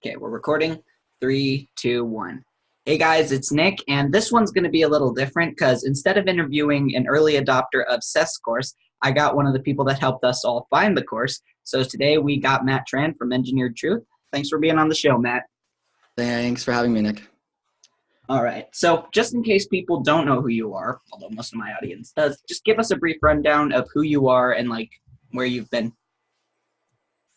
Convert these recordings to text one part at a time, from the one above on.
Okay, we're recording. 3, 2, 1. Hey guys, it's Nick, and this one's going to be a little different because instead of interviewing an early adopter of SES course, I got one of the people that helped us all find the course. So today we got Matt Tran from Engineered Truth. Thanks for being on the show, Matt. Thanks for having me, Nick. All right, so just in case people don't know who you are, although most of my audience does, just give us a brief rundown of who you are and where you've been.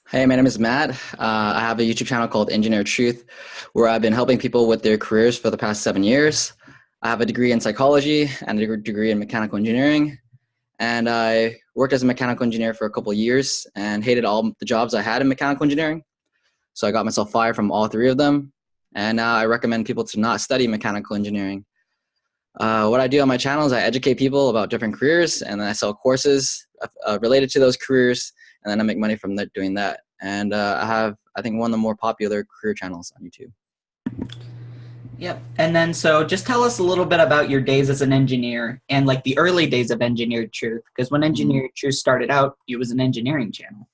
Hey, my name is Matt. I have a YouTube channel called Engineered Truth, where I've been helping people with their careers for the past 7 years. I have a degree in psychology and a degree in mechanical engineering. And I worked as a mechanical engineer for a couple of years and hated all the jobs I had in mechanical engineering. So I got myself fired from all 3 of them. And now I recommend people to not study mechanical engineering. What I do on my channel is I educate people about different careers, and then I sell courses related to those careers, and then I make money from doing that. And I have, I think, one of the more popular career channels on YouTube. Yep. And then so just tell us a little bit about your days as an engineer and the early days of Engineered Truth, because when Engineered Truth started out, it was an engineering channel.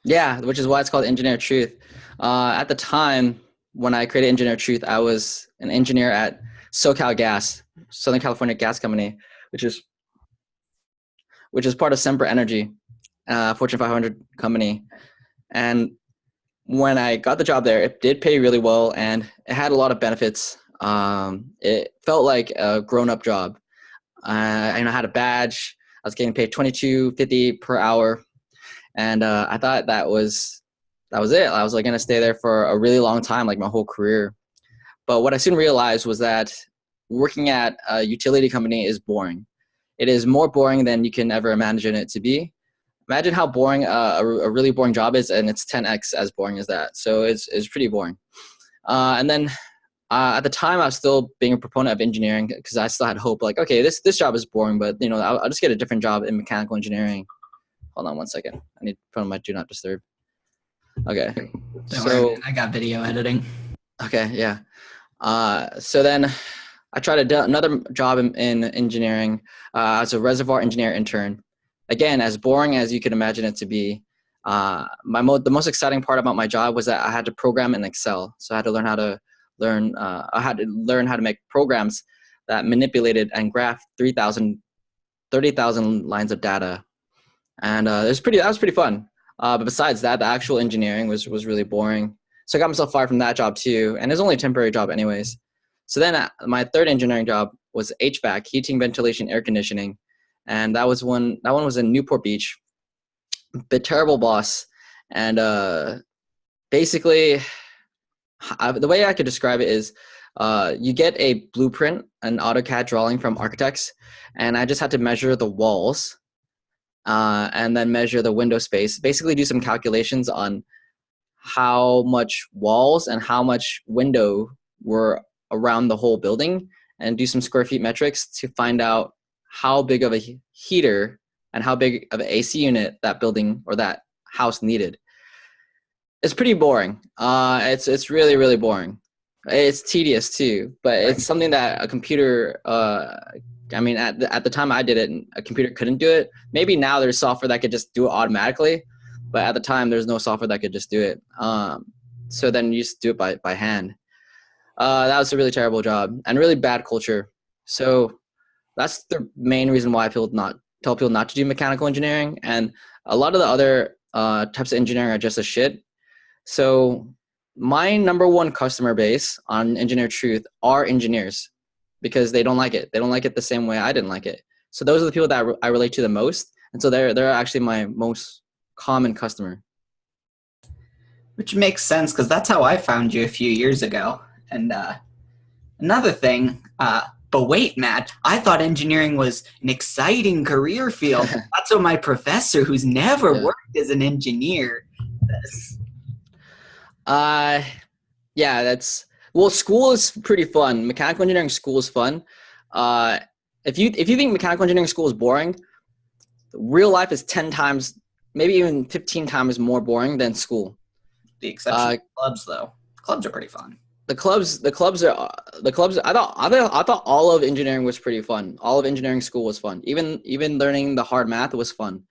Yeah, which is why it's called Engineered Truth. At the time when I created Engineered Truth, I was an engineer at SoCal Gas, Southern California Gas Company, which is part of Sempra Energy, Fortune 500 company. And when I got the job there, it did pay really well, and it had a lot of benefits. It felt like a grown-up job. I had a badge. I was getting paid $22.50 per hour, and I thought that was it. I was going to stay there for a really long time, like my whole career. But what I soon realized was that working at a utility company is boring. It is more boring than you can ever imagine it to be. Imagine how boring a really boring job is, and it's 10x as boring as that. So it's pretty boring. And then at the time, I was still being a proponent of engineering because I still had hope. Like, okay, this job is boring, but I'll just get a different job in mechanical engineering. Hold on one second. I need to put on my do not disturb. Okay. Don't worry, I got video editing. Okay, yeah. So then I tried another job in engineering as a reservoir engineer intern. Again, as boring as you could imagine it to be. The most exciting part about my job was that I had to program in Excel. So I had to learn how to make programs that manipulated and graphed 30,000 lines of data. And that was pretty fun. But besides that, the actual engineering was really boring. So I got myself fired from that job too. And it was only a temporary job anyways. So then my third engineering job was HVAC, heating, ventilation, air conditioning. And that one was in Newport Beach. Bit terrible boss. And basically, the way I could describe it is you get a blueprint, an AutoCAD drawing from architects, and I just had to measure the walls and then measure the window space. Basically do some calculations on how much walls and how much window were around the whole building, and do some square feet metrics to find out how big of a heater and how big of an AC unit that building or that house needed. It's pretty boring. It's really, really boring. It's tedious too, but it's something that a computer, at the time I did it, a computer couldn't do it. Maybe now there's software that could just do it automatically, but at the time there's no software that could just do it. So then you just do it by hand. That was a really terrible job and really bad culture. So that's the main reason why I tell people not to do mechanical engineering. And a lot of the other types of engineering are just a shit. So my number one customer base on Engineered Truth are engineers because they don't like it. They don't like it the same way I didn't like it. So those are the people that I relate to the most. And so they're actually my most common customer. Which makes sense because that's how I found you a few years ago. And another thing, but wait, Matt, I thought engineering was an exciting career field. That's what my professor, who's never worked as an engineer, says. School is pretty fun. Mechanical engineering school is fun. If you think mechanical engineering school is boring, real life is 10 times, maybe even 15 times more boring than school. The exception of clubs, though. Clubs are pretty fun. I thought all of engineering was pretty fun. All of engineering school was fun. Even learning the hard math was fun.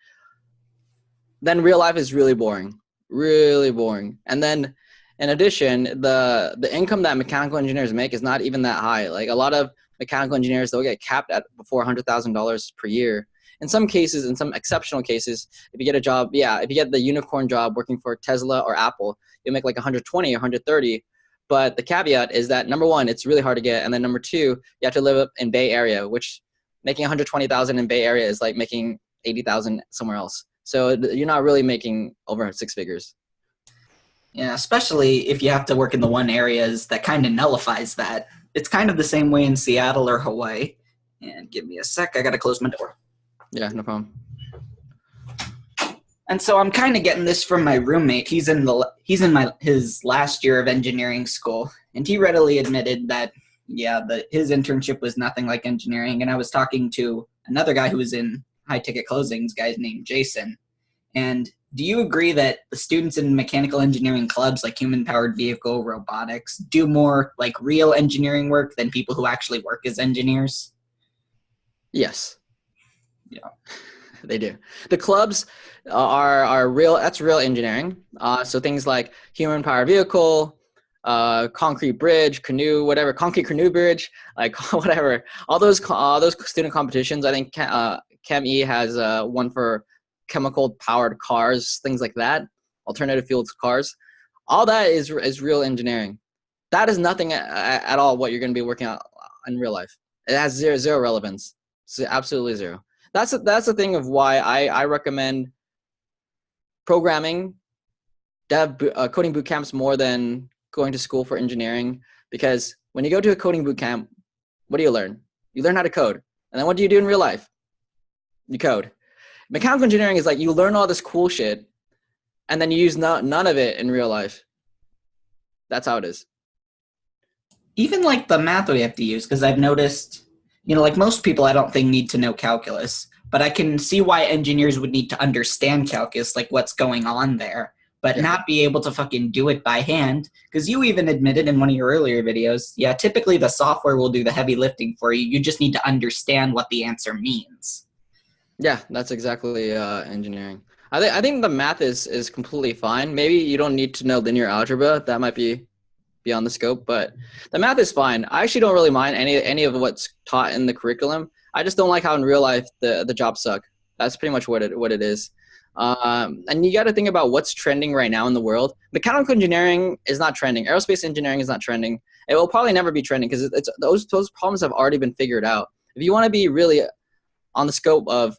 Then real life is really boring. And then In addition, the income that mechanical engineers make is not even that high. Like a lot of mechanical engineers, they'll get capped at before $100,000 per year. In some cases, in some exceptional cases, if you get a job, yeah, if you get the unicorn job working for Tesla or Apple, you'll make like 120 or 130. But the caveat is that number one, it's really hard to get, and then number two, you have to live up in Bay Area, which making 120,000 in Bay Area is like making 80,000 somewhere else. So you're not really making over six figures. Yeah, especially if you have to work in the one areas that kind of nullifies that. It's kind of the same way in Seattle or Hawaii. And give me a sec, I gotta close my door. Yeah, no problem. And so I'm kind of getting this from my roommate. He's in his last year of engineering school, and he readily admitted that his internship was nothing like engineering. And I was talking to another guy who was in high ticket closings, guy named Jason. And do you agree that the students in mechanical engineering clubs like human powered vehicle, robotics do more like real engineering work than people who actually work as engineers? Yes. Yeah. They do. The clubs are real. That's real engineering. So things like human powered vehicle, concrete bridge, canoe, whatever, concrete canoe bridge, like whatever. All those student competitions. I think ChemE has one for chemical powered cars, things like that, alternative fuels cars. All that is real engineering. That is nothing at all what you're going to be working on in real life. It has zero relevance. It's absolutely zero. That's the thing of why I recommend programming, coding boot camps more than going to school for engineering. Because when you go to a coding boot camp, what do you learn? You learn how to code. And then what do you do in real life? You code. Mechanical engineering is like you learn all this cool shit, and then you use none of it in real life. That's how it is. Even like the math we have to use, because I've noticed, like most people I don't think need to know calculus, but I can see why engineers would need to understand calculus, like what's going on there, but not be able to fucking do it by hand. Because you even admitted in one of your earlier videos, typically the software will do the heavy lifting for you. You just need to understand what the answer means. Yeah, that's exactly engineering. I think the math is completely fine. Maybe you don't need to know linear algebra. That might be beyond the scope, but the math is fine. I actually don't really mind any of what's taught in the curriculum. I just don't like how in real life the jobs suck. That's pretty much what it is. And you got to think about what's trending right now in the world. Mechanical engineering is not trending. Aerospace engineering is not trending. It will probably never be trending because those problems have already been figured out. If you want to be really on the scope of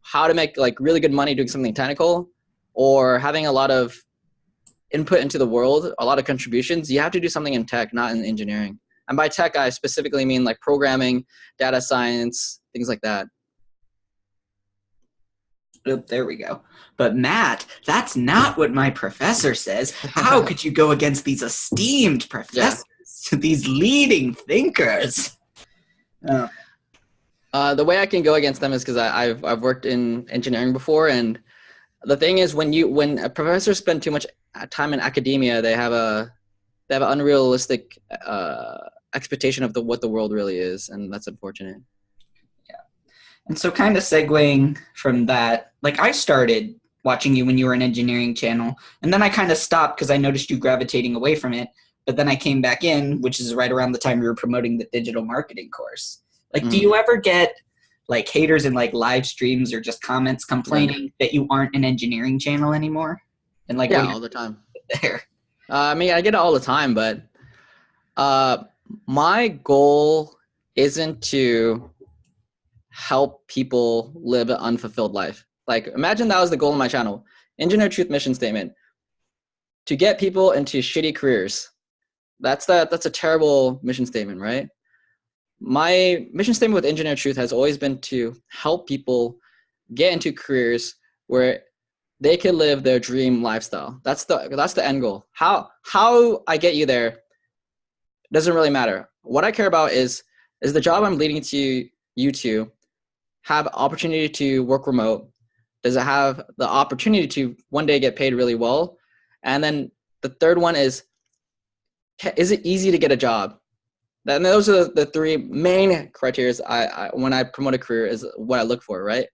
how to make like really good money doing something technical or having a lot of input into the world, a lot of contributions, you have to do something in tech, not in engineering. And by tech, I specifically mean like programming, data science, things like that. Oh, there we go. But Matt, that's not what my professor says. How could you go against these esteemed professors, these leading thinkers? The way I can go against them is because I've worked in engineering before, and the thing is when a professor spend too much time in academia, they have an unrealistic expectation of what the world really is, and that's unfortunate. Yeah, and so kind of segueing from that, like I started watching you when you were an engineering channel, and then I kind of stopped because I noticed you gravitating away from it. But then I came back in, which is right around the time you were promoting the digital marketing course. Like, do you ever get like haters in like live streams or just comments complaining that you aren't an engineering channel anymore? And like, all the time. There. I mean, I get it all the time, but my goal isn't to help people live an unfulfilled life. Like, imagine that was the goal of my channel. Engineer Truth mission statement: to get people into shitty careers. That's a terrible mission statement, right? My mission statement with Engineer Truth has always been to help people get into careers where they can live their dream lifestyle. That's the end goal. How I get you there doesn't really matter. What I care about is the job I'm leading you to have opportunity to work remote? Does it have the opportunity to one day get paid really well? And then the third one is it easy to get a job? And those are the three main criteria I when I promote a career is what I look for, right?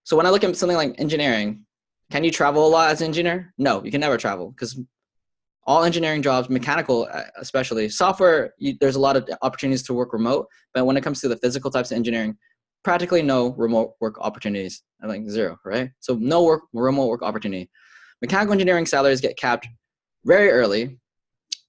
So when I look at something like engineering, can you travel a lot as an engineer? No, you can never travel because all engineering jobs, mechanical especially, software, there's a lot of opportunities to work remote. But when it comes to the physical types of engineering, practically no remote work opportunities. I think zero, right? So no remote work opportunity. Mechanical engineering salaries get capped very early,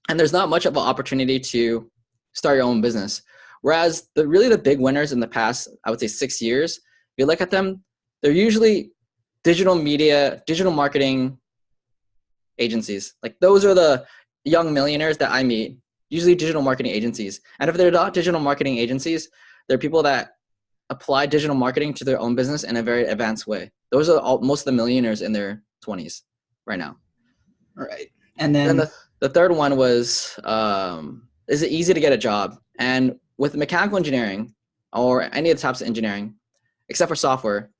and there's not much of an opportunity to start your own business. Whereas the big winners in the past, I would say 6 years, if you look at them, they're usually digital media, digital marketing agencies. Like those are the young millionaires that I meet, usually digital marketing agencies. And if they're not digital marketing agencies, they're people that apply digital marketing to their own business in a very advanced way. Those are most of the millionaires in their 20s right now. Right. And Then then, the third one was, is it easy to get a job? And with mechanical engineering or any of the types of engineering, except for software,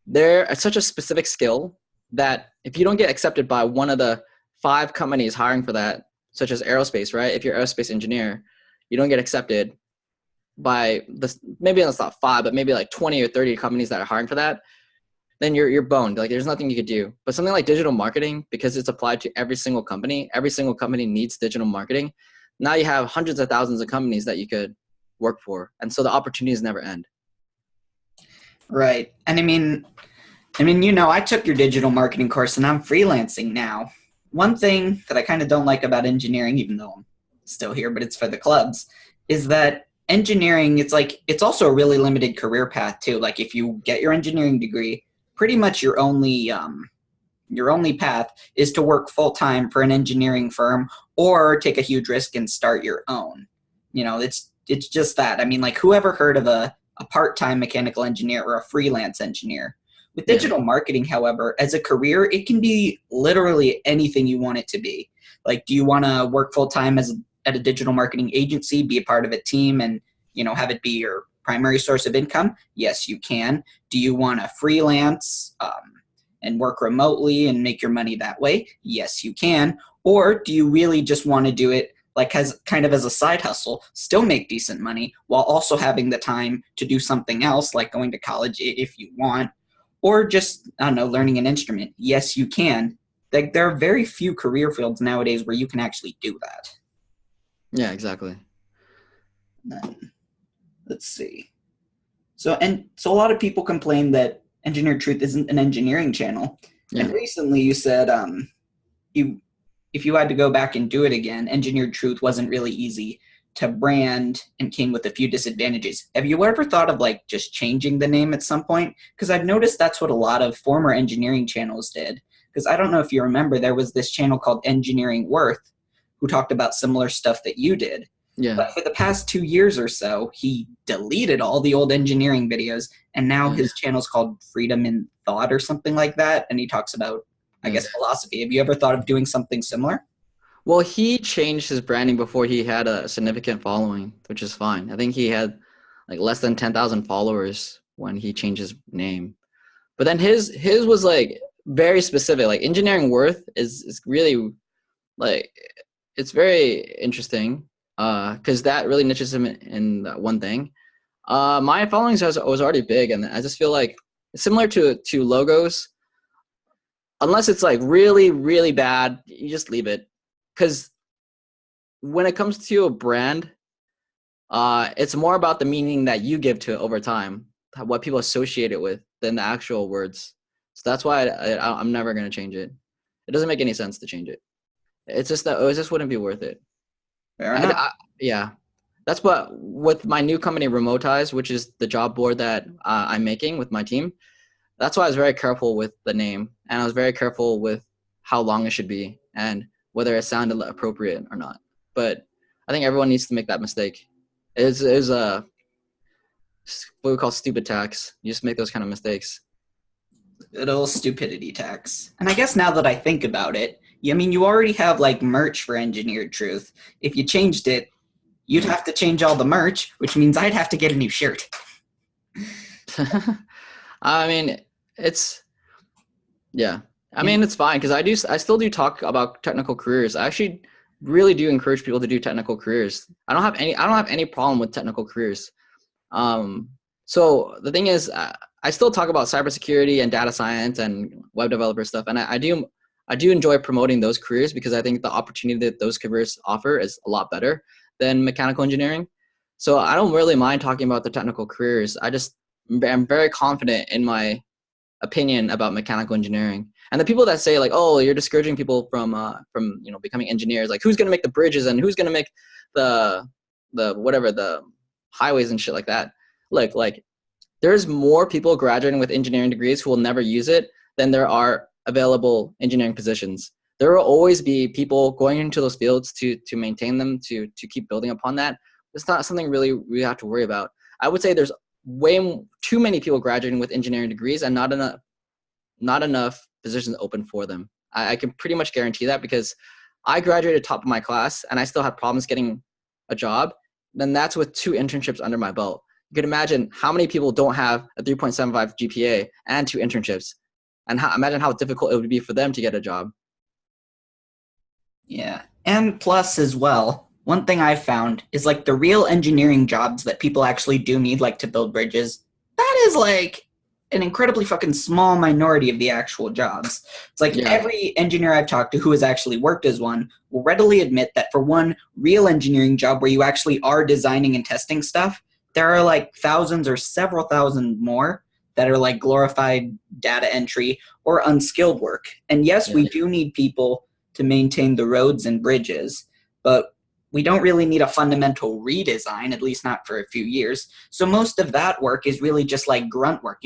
they're such a specific skill that if you don't get accepted by one of the 5 companies hiring for that, such as aerospace, right? If you're an aerospace engineer, you don't get accepted by maybe it's not 5, but maybe like 20 or 30 companies that are hiring for that, then you're boned. Like there's nothing you could do. But something like digital marketing, because it's applied to every single company needs digital marketing. Now you have hundreds of thousands of companies that you could work for. And so the opportunities never end. right. And I took your digital marketing course and I'm freelancing now. One thing that I kind of don't like about engineering, even though I'm still here, but it's for the clubs, is that engineering, it's also a really limited career path too. Like if you get your engineering degree, pretty much your only path is to work full time for an engineering firm or take a huge risk and start your own. It's just that. I mean, like whoever heard of a part-time mechanical engineer or a freelance engineer? With Yeah. digital marketing, however, as a career, it can be literally anything you want it to be. Like, do you want to work full time at a digital marketing agency, be a part of a team, and have it be your primary source of income? Yes, you can. Do you want to freelance and work remotely and make your money that way? Yes, you can. Or do you really just want to do it like as kind of as a side hustle, still make decent money while also having the time to do something else, like going to college if you want, or just, I don't know, learning an instrument? Yes, you can. Like there are very few career fields nowadays where you can actually do that. Yeah, exactly. Let's see. So a lot of people complain that Engineered Truth isn't an engineering channel. Yeah. And recently you said you if you had to go back and do it again, Engineered Truth wasn't really easy to brand and came with a few disadvantages. Have you ever thought of like just changing the name at some point? Because I've noticed that's what a lot of former engineering channels did. Because I don't know if you remember, there was this channel called Engineering Worth who talked about similar stuff that you did. Yeah. But for the past 2 years or so, he deleted all the old engineering videos, and now Yeah. his channel's called Freedom in Thought or something like that, and he talks about, I guess, philosophy. Have you ever thought of doing something similar? Well, he changed his branding before he had a significant following, which is fine. I think he had like less than 10,000 followers when he changed his name. But then his was like very specific. Like Engineering Worth is really like it's very interesting because that really niches him in that one thing. My followings was already big, and I just feel like it's similar to logos. Unless it's like really, really bad, you just leave it. Because when it comes to a brand, it's more about the meaning that you give to it over time, what people associate it with, than the actual words. So that's why I'm never going to change it. It doesn't make any sense to change it. It's just that it just wouldn't be worth it. Fair enough. Yeah. That's what, with my new company, Remotize, which is the job board that I'm making with my team, that's why I was very careful with the name. And I was very careful with how long it should be and whether it sounded appropriate or not. But I think everyone needs to make that mistake. It's a what we call stupid tax. You just make those kind of mistakes. Good old stupidity tax. And I guess now that I think about it, you already have like merch for Engineered Truth. If you changed it, you'd have to change all the merch, which means I'd have to get a new shirt. I mean, yeah. I mean, it's fine because I still do talk about technical careers. I actually really do encourage people to do technical careers. I don't have any problem with technical careers. So the thing is, I still talk about cybersecurity and data science and web developer stuff, and I do enjoy promoting those careers because I think the opportunity that those careers offer is a lot better than mechanical engineering. So I don't really mind talking about the technical careers. I'm very confident in my opinion about mechanical engineering. And the people that say like, "Oh, you're discouraging people from becoming engineers," like who's going to make the bridges and who's going to make the the highways and shit like that. Look, like there's more people graduating with engineering degrees who will never use it than there are available engineering positions. There will always be people going into those fields to maintain them, to keep building upon that. It's not something really we have to worry about. I would say there's too many people graduating with engineering degrees and not enough positions open for them. I can pretty much guarantee that because I graduated top of my class and I still have problems getting a job. Then that's with 2 internships under my belt. You could imagine how many people don't have a 3.75 GPA and 2 internships, and imagine how difficult it would be for them to get a job. Yeah. And plus as well, one thing I've found is like the real engineering jobs that people actually do need, like to build bridges, that is like an incredibly fucking small minority of the actual jobs. It's like Yeah, every engineer I've talked to who has actually worked as one will readily admit that for one real engineering job where you actually are designing and testing stuff, there are like thousands or several thousand more that are like glorified data entry or unskilled work. And yes, yeah, we do need people to maintain the roads and bridges, but we don't really need a fundamental redesign, at least not for a few years. So most of that work is really just like grunt work,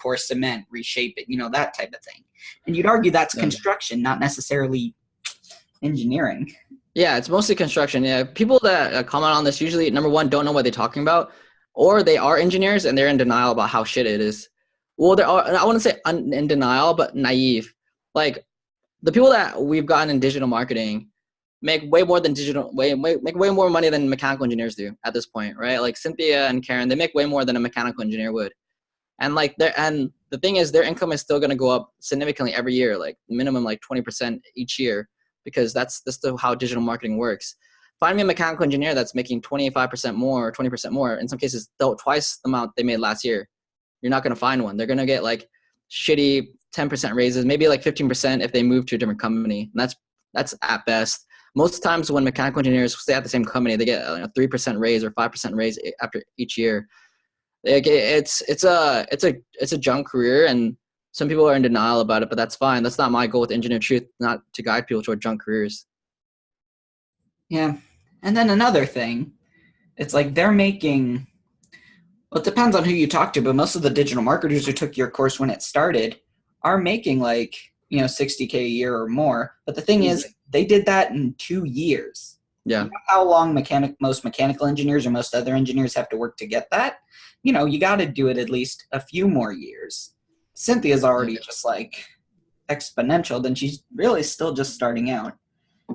pour cement, reshape it, that type of thing. And you'd argue that's yeah. construction, not necessarily engineering. Yeah, it's mostly construction. Yeah, people that comment on this usually, number one, don't know what they're talking about, or they are engineers and they're in denial about how shit it is. Well, they are. I wouldn't say in denial, but naive. Like the people that we've gotten in digital marketing make way more than make way more money than mechanical engineers do at this point, right? Like Cynthia and Karen, they make way more than a mechanical engineer would. And the thing is their income is still going to go up significantly every year, like minimum like 20% each year, because that's how digital marketing works. Find me a mechanical engineer that's making 25% more or 20% more, in some cases twice the amount they made last year. You're not going to find one. They're going to get like shitty 10% raises, maybe like 15% if they move to a different company. And that's at best. Most times when mechanical engineers stay at the same company, they get a 3% raise or 5% raise after each year. Like it's a junk career, and some people are in denial about it, but that's fine. That's not my goal with Engineer Truth, not to guide people toward junk careers. Yeah. And then another thing, it's like they're making, well, it depends on who you talk to, but most of the digital marketers who took your course when it started are making like, 60K a year or more. But the thing is, they did that in 2 years. Yeah. You know how long most mechanical engineers or most other engineers have to work to get that? You got to do it at least a few more years. Cynthia's already just like exponential, then she's really still just starting out.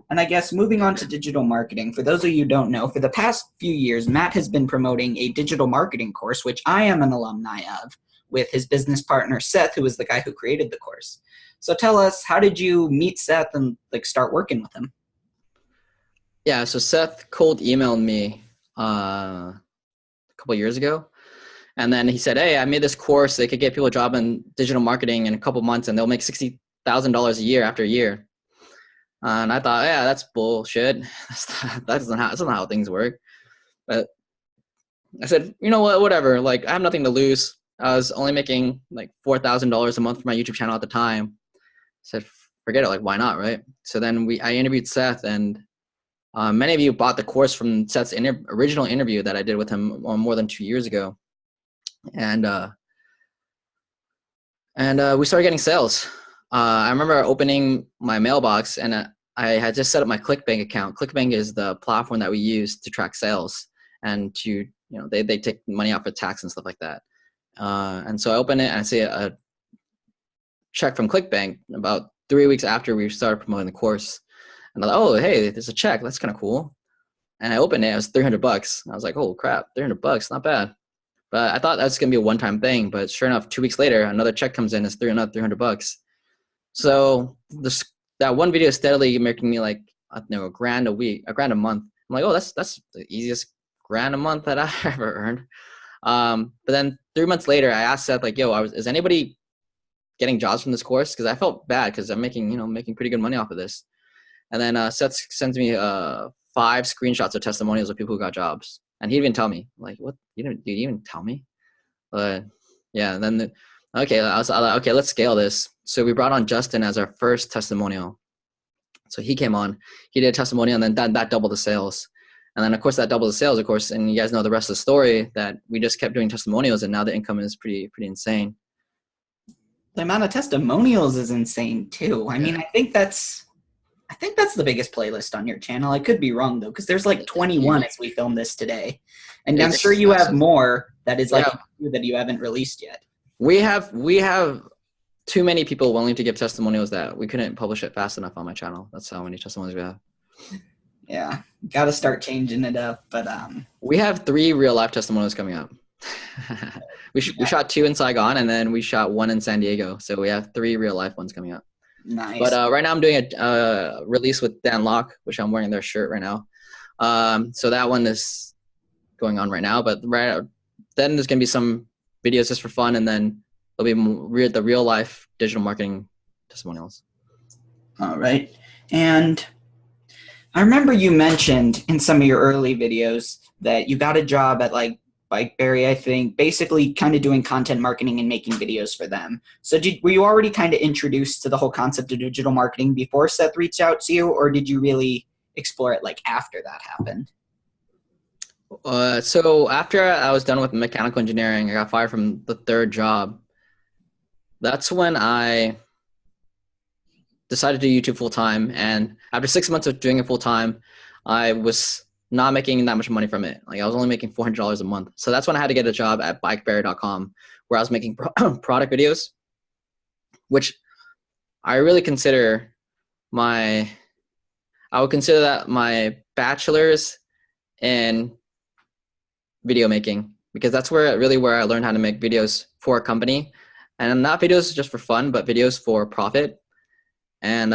And I guess moving on to digital marketing, for those of you who don't know, for the past few years, Matt has been promoting a digital marketing course, which I am an alumni of, with his business partner, Seth, who was the guy who created the course. So tell us, how did you meet Seth and like start working with him? Yeah, so Seth cold emailed me a couple years ago. And then he said, "Hey, I made this course. They could get people a job in digital marketing in a couple months, and they'll make $60,000 a year after a year." And I thought, yeah, that's bullshit. That's not how things work. But I said, you know what, whatever. Like, I have nothing to lose. I was only making like $4,000 a month for my YouTube channel at the time. I said, forget it. Like, why not, right? So then I interviewed Seth, and many of you bought the course from Seth's original interview that I did with him more than 2 years ago. And we started getting sales. I remember opening my mailbox, and I had just set up my ClickBank account. ClickBank is the platform that we use to track sales, and they take money out for tax and stuff like that. And so I open it and I see a check from ClickBank about 3 weeks after we started promoting the course. And I thought, oh, hey, there's a check. That's kind of cool. And I opened it. It was $300. I was like, oh crap, $300, not bad. But I thought that's gonna be a one-time thing. But sure enough, 2 weeks later, another check comes in. It's another $300. So that one video is steadily making me like a grand a week, a grand a month. I'm like, oh, that's the easiest grand a month that I ever earned. But then 3 months later, I asked Seth, like, yo, is anybody getting jobs from this course because I felt bad because I'm making pretty good money off of this. And then Seth sends me 5 screenshots of testimonials of people who got jobs, and he didn't even tell me. Like, what? You didn't even tell me? But yeah, okay, I was like, okay, let's scale this. So we brought on Justin as our first testimonial. So he came on, he did a testimonial, and then that doubled the sales. And then of course that doubled the sales, of course, and you guys know the rest of the story that we just kept doing testimonials, and now the income is pretty insane. The amount of testimonials is insane too. I mean, I think that's the biggest playlist on your channel. I could be wrong though, because there's like 21 as we film this today, and I'm sure you have more that is like that you haven't released yet. We have too many people willing to give testimonials that we couldn't publish it fast enough on my channel. That's how many testimonials we have. Yeah, got to start changing it up. But we have 3 real life testimonials coming up. we shot 2 in Saigon, and then we shot 1 in San Diego. So we have 3 real life ones coming up. Nice. But right now I'm doing a release with Dan Locke, which I'm wearing their shirt right now. So that one is going on right now. But then there's gonna be some videos just for fun, and then there'll be the real life digital marketing testimonials. All right. And I remember you mentioned in some of your early videos that you got a job at like Bikeberry, I think, basically kind of doing content marketing and making videos for them. So were you already kind of introduced to the whole concept of digital marketing before Seth reached out to you, or did you really explore it like after that happened? So after I was done with mechanical engineering, I got fired from the 3rd job. That's when I decided to do YouTube full time. And after 6 months of doing it full time, I was not making that much money from it. Like I was only making $400 a month. So that's when I had to get a job at bikeberry.com, where I was making product videos, which I really consider I would consider that my bachelor's in video making, because that's where I learned how to make videos for a company, and not videos just for fun, but videos for profit. And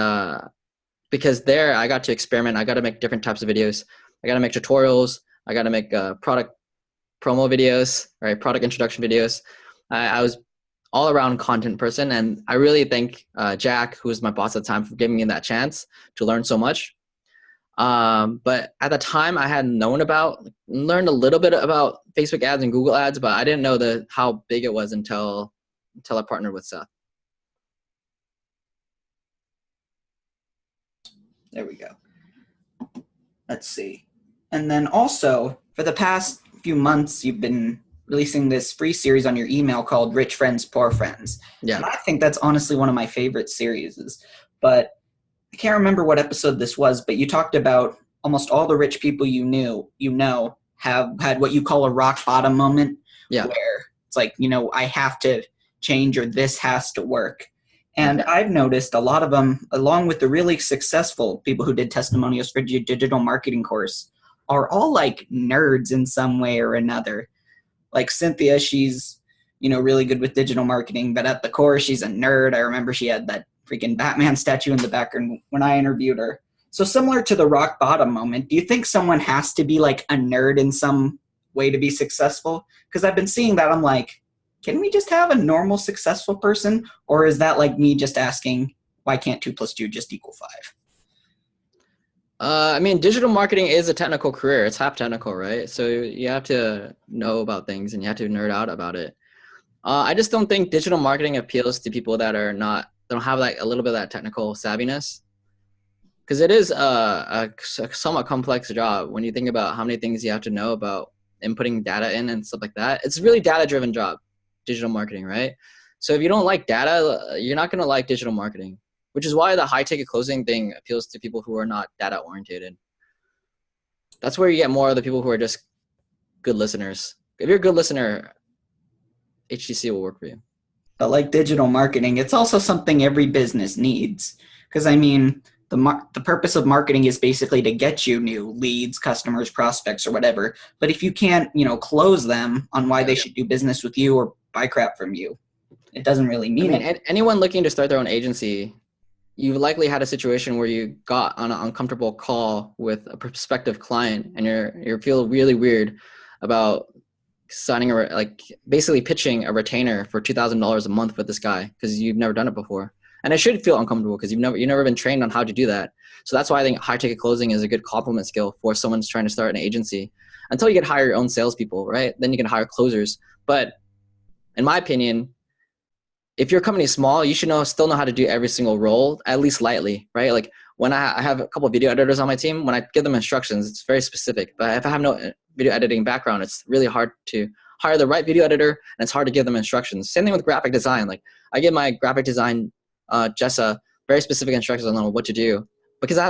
because there I got to experiment. I got to make different types of videos. I got to make tutorials. I got to make product promo videos, right? Product introduction videos. I was all around content person. And I really thank Jack, who was my boss at the time, for giving me that chance to learn so much. But at the time I had learned a little bit about Facebook ads and Google ads, but I didn't know how big it was until I partnered with Seth. There we go. Let's see. And then also, for the past few months, you've been releasing this free series on your email called Rich Friends, Poor Friends. Yeah. And I think that's honestly one of my favorite series. But I can't remember what episode this was, but you talked about almost all the rich people you know have had what you call a rock bottom moment. Yeah. Where it's like, I have to change, or this has to work. And I've noticed a lot of them, along with the really successful people who did testimonials for digital marketing course, are all like nerds in some way or another. Like Cynthia, she's, really good with digital marketing, but at the core, she's a nerd. I remember she had that freaking Batman statue in the background when I interviewed her. So similar to the rock bottom moment, do you think someone has to be like a nerd in some way to be successful? Because I've been seeing that. I'm like, can we just have a normal successful person? Or is that like me just asking, why can't 2 + 2 just equal 5? I mean, digital marketing is a technical career. It's half technical, right? So you have to know about things and you have to nerd out about it. I just don't think digital marketing appeals to people that don't have like a little bit of that technical savviness. Because it is a somewhat complex job when you think about how many things you have to know about inputting data in and stuff like that. It's a really data-driven job, digital marketing, right? So if you don't like data, you're not going to like digital marketing, which is why the high-ticket closing thing appeals to people who are not data-oriented. That's where you get more of the people who are just good listeners. If you're a good listener, HTC will work for you. But like digital marketing, it's also something every business needs. Because I mean, the purpose of marketing is basically to get you new leads, customers, prospects, or whatever. But if you can't, close them on why they should do business with you or buy crap from you, it doesn't really mean it. Anyone looking to start their own agency, you likely had a situation where you got on an uncomfortable call with a prospective client and you feel really weird about signing like basically pitching a retainer for $2,000 a month with this guy because you've never done it before, and it should feel uncomfortable because you've never been trained on how to do that. So that's why I think high ticket closing is a good complement skill for someone who's trying to start an agency. Until you can hire your own salespeople, right? Then you can hire closers. But in my opinion, if your company is small, you should still know how to do every single role, at least lightly, right? Like when I have a couple of video editors on my team, when I give them instructions, it's very specific. But if I have no video editing background, it's really hard to hire the right video editor, and it's hard to give them instructions. Same thing with graphic design. Like I give my graphic design Jessa very specific instructions on what to do because I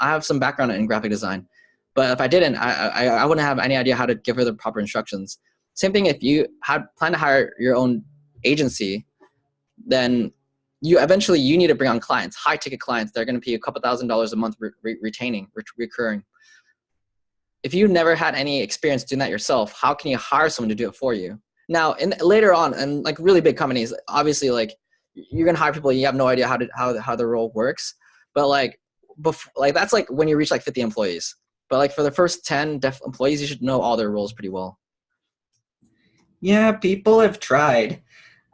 have some background in graphic design. But if I didn't, I wouldn't have any idea how to give her the proper instructions. Same thing if you plan to hire your own agency, then you need to bring on clients, high ticket clients. They're going to pay you a couple $1,000s a month recurring. If you never had any experience doing that yourself, how can you hire someone to do it for you? Now, later on, and like really big companies, obviously, like you're gonna hire people and you have no idea how the role works. But like that's like when you reach like 50 employees. But like for the first 10 employees, you should know all their roles pretty well. Yeah, people have tried.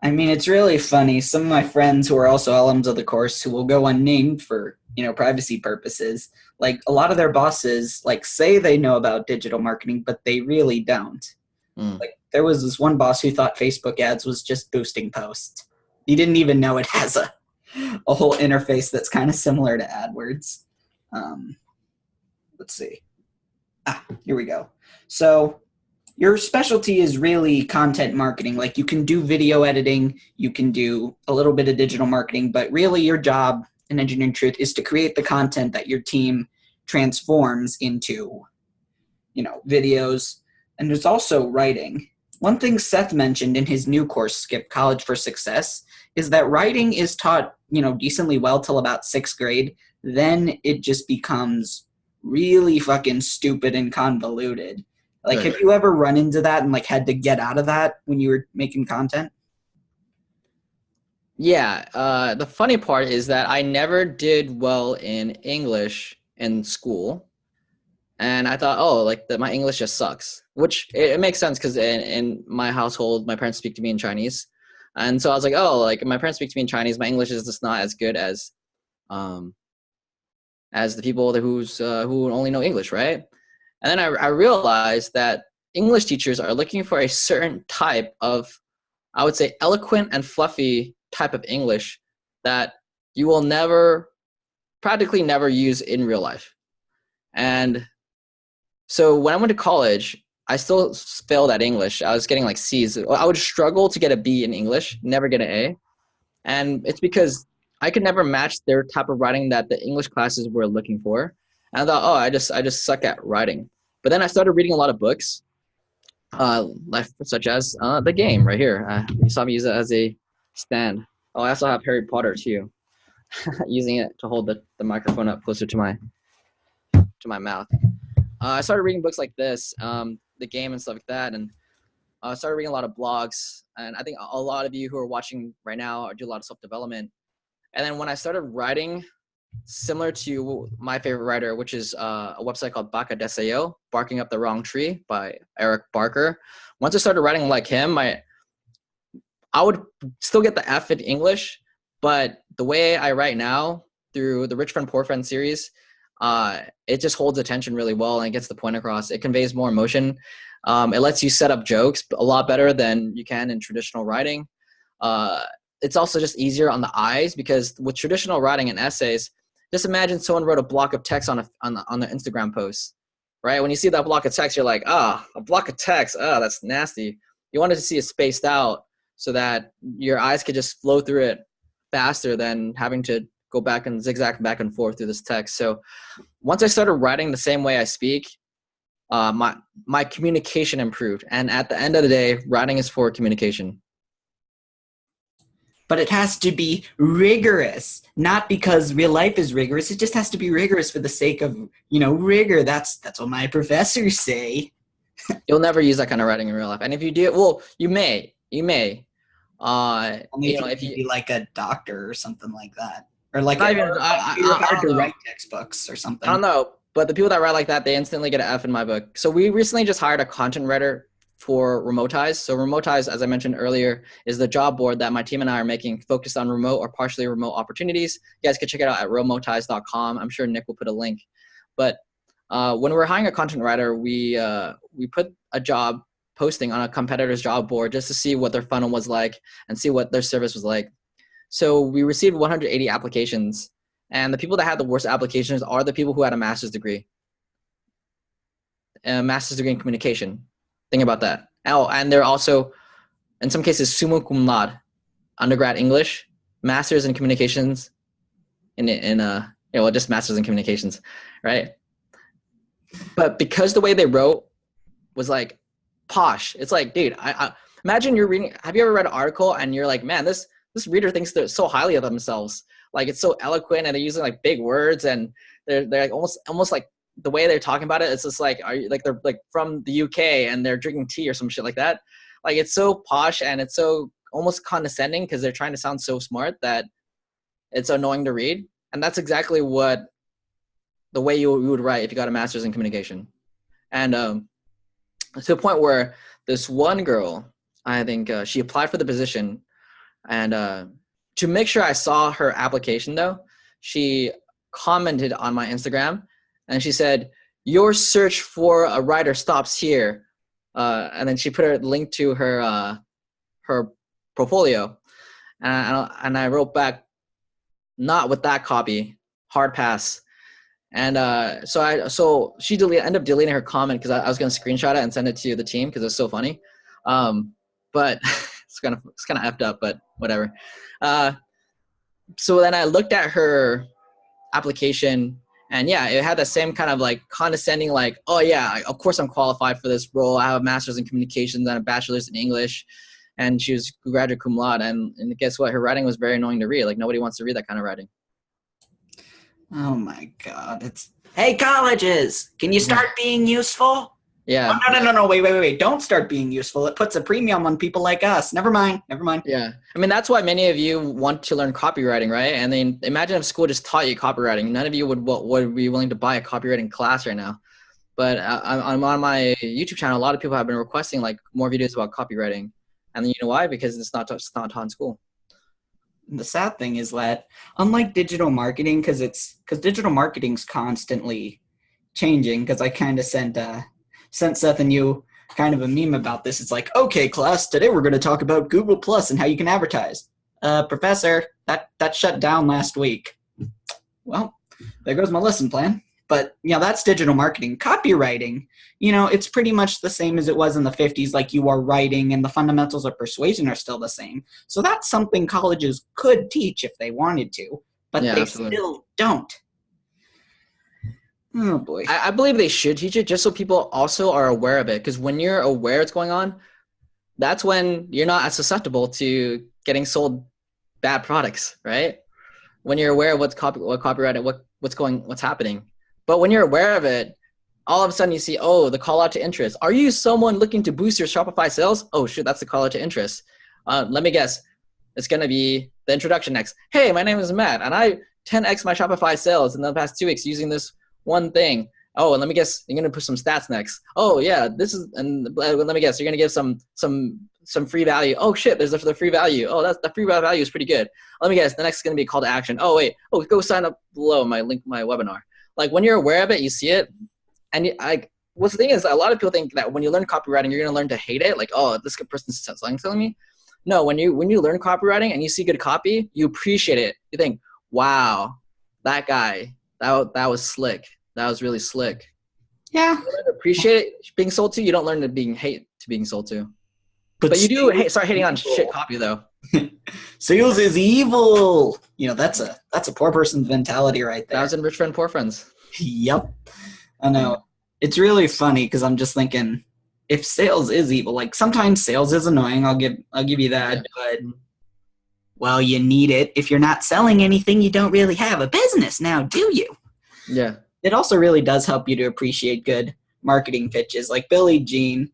I mean, it's really funny. Some of my friends who are also alums of the course who will go unnamed for, privacy purposes, like a lot of their bosses like say they know about digital marketing, but they really don't. Like there was this one boss who thought Facebook ads was just boosting posts. He didn't even know it has a whole interface that's kind of similar to AdWords. Let's see. Here we go. So your specialty is really content marketing. Like you can do video editing, you can do a little bit of digital marketing, but really your job in Engineering Truth is to create the content that your team transforms into, videos. And there's also writing. One thing Seth mentioned in his new course, Skip College for Success, is that writing is taught, decently well till about 6th grade. Then it just becomes really fucking stupid and convoluted. Like, have you ever run into that and like had to get out of that when you were making content? Yeah. The funny part is that I never did well in English in school. And I thought, my English just sucks, which it makes sense because in my household, my parents speak to me in Chinese. And so I was like, my parents speak to me in Chinese. My English is just not as good as the people who only know English, right? And then I realized that English teachers are looking for a certain type of, I would say, eloquent and fluffy type of English that you will practically never use in real life. And so when I went to college, I still failed at English. I was getting like C's. I would struggle to get a B in English, never get an A. And it's because I could never match their type of writing that the English classes were looking for. And I thought, I just suck at writing. But then I started reading a lot of books, such as The Game right here. You saw me use it as a stand. Oh, I also have Harry Potter too, using it to hold the microphone up closer to my mouth. I started reading books like this, The Game and stuff like that, and I started reading a lot of blogs. And I think a lot of you who are watching right now do a lot of self-development. And then when I started writing, similar to my favorite writer, which is a website called Baka Deseo, Barking Up the Wrong Tree by Eric Barker. Once I started writing like him, I would still get the F in English, but the way I write now through the Rich Friend Poor Friend series, it just holds attention really well and it gets the point across. It conveys more emotion. It lets you set up jokes a lot better than you can in traditional writing. It's also just easier on the eyes because with traditional writing and essays, just imagine someone wrote a block of text on the Instagram post, right? When you see that block of text, you're like, a block of text, that's nasty. You wanted to see it spaced out so that your eyes could just flow through it faster than having to go back and zigzag back and forth through this text. So once I started writing the same way I speak, my communication improved. And at the end of the day, writing is for communication. But it has to be rigorous, not because real life is rigorous. It just has to be rigorous for the sake of, rigor. That's what my professors say. You'll never use that kind of writing in real life. And if you do, well, you may. Only if you be like a doctor or something like that. Or like you're hard to write textbooks or something. I don't know. But the people that write like that, they instantly get an F in my book. So we recently just hired a content writer for Remotize. So Remotize, as I mentioned earlier, is the job board that my team and I are making focused on remote or partially remote opportunities. You guys can check it out at remotize.com. I'm sure Nick will put a link. But when we're hiring a content writer, we put a job posting on a competitor's job board just to see what their funnel was like and see what their service was like. So we received 180 applications, and the people that had the worst applications are the people who had a master's degree. A master's degree in communication. Think about that. Oh, and they're also, in some cases, summa cum laude, undergrad English, master's in communications, just master's in communications, right? But because the way they wrote was like posh, it's like, dude, I imagine you're reading. Have you ever read an article and you're like, man, this reader thinks they're so highly of themselves. Like it's so eloquent and they're using like big words and they're like almost like the way they're talking about it. It's just like, they're like from the UK and they're drinking tea or some shit like that. Like it's so posh and it's so almost condescending because they're trying to sound so smart that it's annoying to read. And that's exactly what the way you would write if you got a master's in communication. And to the point where this one girl, I think she applied for the position, and to make sure I saw her application though, she commented on my Instagram and she said, "Your search for a writer stops here." And then she put a link to her portfolio, and I wrote back, "Not with that copy, hard pass." And so she ended up deleting her comment because I was going to screenshot it and send it to the team because it's so funny. But it's kind of effed up, but whatever. So then I looked at her application, and yeah, it had the same kind of like condescending, like, oh yeah, of course I'm qualified for this role. I have a master's in communications and a bachelor's in English. And she was graduate cum laude. And guess what? Her writing was very annoying to read. Like nobody wants to read that kind of writing. Oh my God. Hey, colleges, can you start being useful? Yeah. Oh, no. Wait. Don't start being useful. It puts a premium on people like us. Never mind. Yeah. I mean, that's why many of you want to learn copywriting, right? And then imagine if school just taught you copywriting. None of you would be willing to buy a copywriting class right now. But on my YouTube channel, a lot of people have been requesting like more videos about copywriting. And you know why? Because it's not taught in school. The sad thing is that unlike digital marketing, because digital marketing's constantly changing, because I kind of sent Seth and you kind of a meme about this. It's like, okay, class, today we're going to talk about Google Plus and how you can advertise. Professor, that shut down last week. Well, there goes my lesson plan. But, that's digital marketing. Copywriting, it's pretty much the same as it was in the 50s, like you are writing, and the fundamentals of persuasion are still the same. So that's something colleges could teach if they wanted to, but they still don't. Oh, boy. I believe they should teach it just so people also are aware of it. Because when you're aware it's going on, that's when you're not as susceptible to getting sold bad products, right? When you're aware of what's copyrighted, what's happening. But when you're aware of it, all of a sudden you see, oh, the call out to interest. Are you someone looking to boost your Shopify sales? Oh, shoot, that's the call out to interest. Let me guess. It's going to be the introduction next. Hey, my name is Matt, and I 10x my Shopify sales in the past 2 weeks using this one thing. Oh, and let me guess, you're going to put some stats next. Oh, yeah, and let me guess, you're going to give some free value. Oh, shit, there's the free value. Oh, the free value is pretty good. Let me guess, the next is going to be a call to action. Oh, wait. Oh, go sign up below my webinar. Like when you're aware of it, you see it. And what's the thing is, a lot of people think that when you learn copywriting, you're going to learn to hate it. Like, oh, this good person's telling me. No, when you learn copywriting and you see good copy, you appreciate it. You think, wow, that guy, that was slick. That was really slick. Yeah. You learn to appreciate it being sold to. You don't learn to being sold to. But you do start hating on shit copy though. Sales is evil. That's a poor person's mentality right there. 1,000 rich friend, poor friends. Yep. I know. It's really funny because I'm just thinking, if sales is evil, like sometimes sales is annoying. I'll give you that. But well, you need it. If you're not selling anything, you don't really have a business now, do you? Yeah. It also really does help you to appreciate good marketing pitches. Like Billy Jean,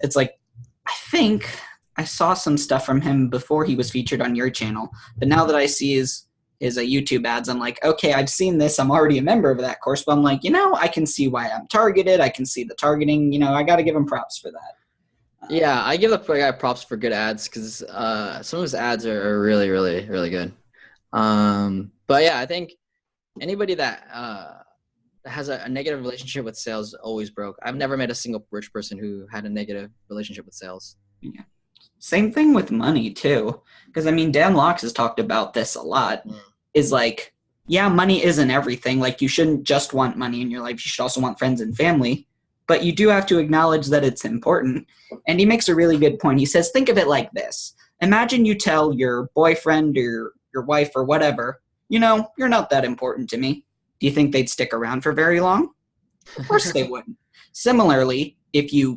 it's like, I think I saw some stuff from him before he was featured on your channel, but now that I see his YouTube ads, I'm like, okay, I've seen this. I'm already a member of that course, but I'm like, I can see why I'm targeted. I can see the targeting. I got to give him props for that. Yeah, I give the guy props for good ads because some of his ads are really, really, really good. But yeah, I think anybody that has a negative relationship with sales always broke. I've never met a single rich person who had a negative relationship with sales. Yeah. Same thing with money too, because I mean, Dan Locke has talked about this a lot. Mm. Is like, yeah, money isn't everything. Like, you shouldn't just want money in your life. You should also want friends and family, but you do have to acknowledge that it's important. And he makes a really good point. He says, think of it like this: imagine you tell your boyfriend or your wife or whatever, you're not that important to me. Do you think they'd stick around for very long? Of course they wouldn't. Similarly, if if you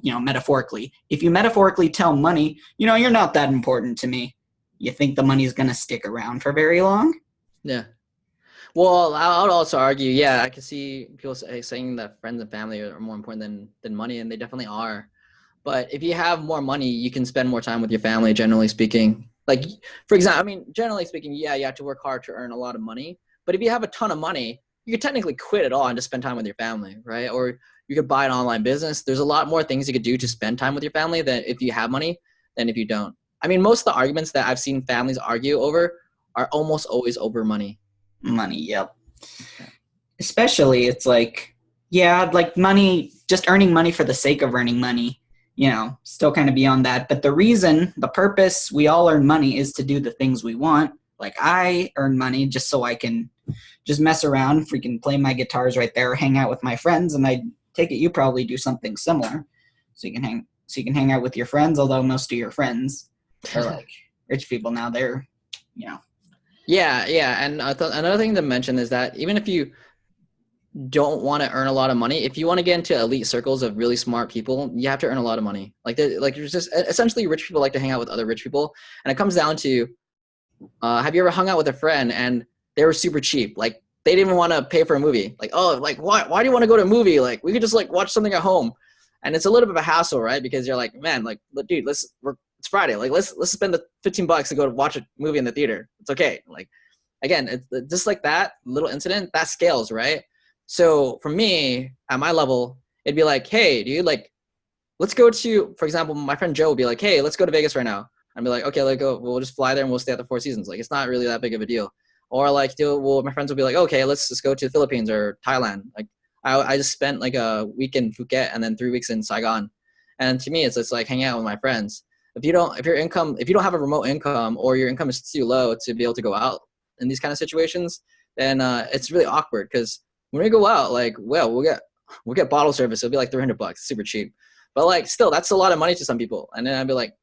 metaphorically tell money, you're not that important to me, you think the money's going to stick around for very long? Yeah. Well, I would also argue, yeah, I can see people saying that friends and family are more important than money, and they definitely are. But if you have more money, you can spend more time with your family, generally speaking. Like, for example, I mean, generally speaking, yeah, you have to work hard to earn a lot of money. But if you have a ton of money, you could technically quit it all and just spend time with your family, right? Or you could buy an online business. There's a lot more things you could do to spend time with your family than if you have money than if you don't. I mean, most of the arguments that I've seen families argue over are almost always over money. Money, yep. Especially, it's like, yeah, like money, just earning money for the sake of earning money, still kind of beyond that. But the purpose we all earn money is to do the things we want. Like, I earn money just so I can just mess around, freaking play my guitars right there, hang out with my friends, and I take it you probably do something similar. So you can hang out with your friends, although most of your friends are like rich people now. They're, you know, Yeah, yeah. And another thing to mention is that even if you don't want to earn a lot of money, if you want to get into elite circles of really smart people, you have to earn a lot of money. Like there's just essentially rich people like to hang out with other rich people, and it comes down to have you ever hung out with a friend and they were super cheap? Like they didn't even want to pay for a movie. Like, oh, like why do you want to go to a movie? Like we could just like watch something at home, and it's a little bit of a hassle, right? Because you're like, man, like dude, it's Friday, like let's spend the $15 to go to watch a movie in the theater. It's okay. Like again, it's just like that little incident that scales, right? So for me, at my level, it'd be like, hey, dude, like, let's go to, for example, my friend Joe would be like, hey, let's go to Vegas right now. I'd be like, okay, let's go. We'll just fly there and we'll stay at the Four Seasons. Like, it's not really that big of a deal. Or like, my friends will be like, okay, let's just go to the Philippines or Thailand. Like, I just spent like a week in Phuket and then 3 weeks in Saigon. And to me, it's like hanging out with my friends. If you don't have a remote income or your income is too low to be able to go out in these kind of situations, then it's really awkward because when we go out, like, well, we'll get bottle service. It'll be like $300, super cheap. But like, still, that's a lot of money to some people. And then I'd be like,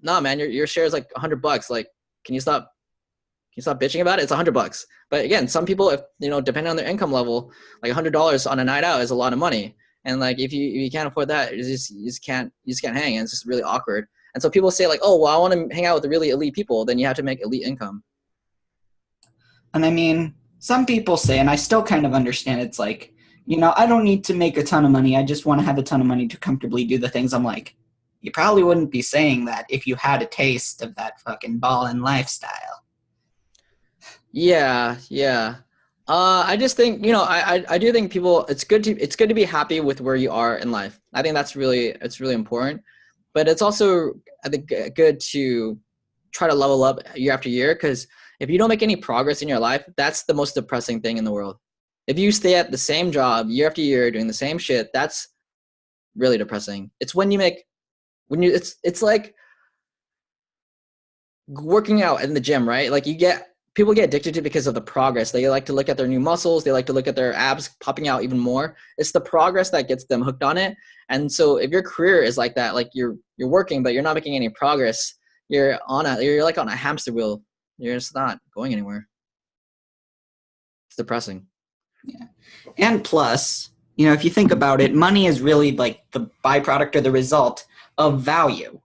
nah, man, your share is like $100. Like, can you stop bitching about it? It's $100. But again, some people, if depending on their income level, like $100 on a night out is a lot of money. And like, if you can't afford that, you just can't hang. And it's just really awkward. And so people say like, oh, well, I want to hang out with the really elite people. Then you have to make elite income. and I mean, some people say, and I still kind of understand, it's like, I don't need to make a ton of money. I just want to have a ton of money to comfortably do the things. I'm like, you probably wouldn't be saying that if you had a taste of that fucking ballin' lifestyle. Yeah, yeah. I just think, I do think people, it's good to be happy with where you are in life. I think it's really important, but it's also, I think, good to try to level up year after year. Because if you don't make any progress in your life, that's the most depressing thing in the world. If you stay at the same job year after year doing the same shit, that's really depressing. It's it's like working out in the gym, right? Like people get addicted to it because of the progress. They like to look at their new muscles. They like to look at their abs popping out even more. It's the progress that gets them hooked on it. And so if your career is like that, like you're working, but you're not making any progress, you're like on a hamster wheel. You're just not going anywhere. It's depressing. Yeah. And plus, if you think about it, money is really like the byproduct or the result of value.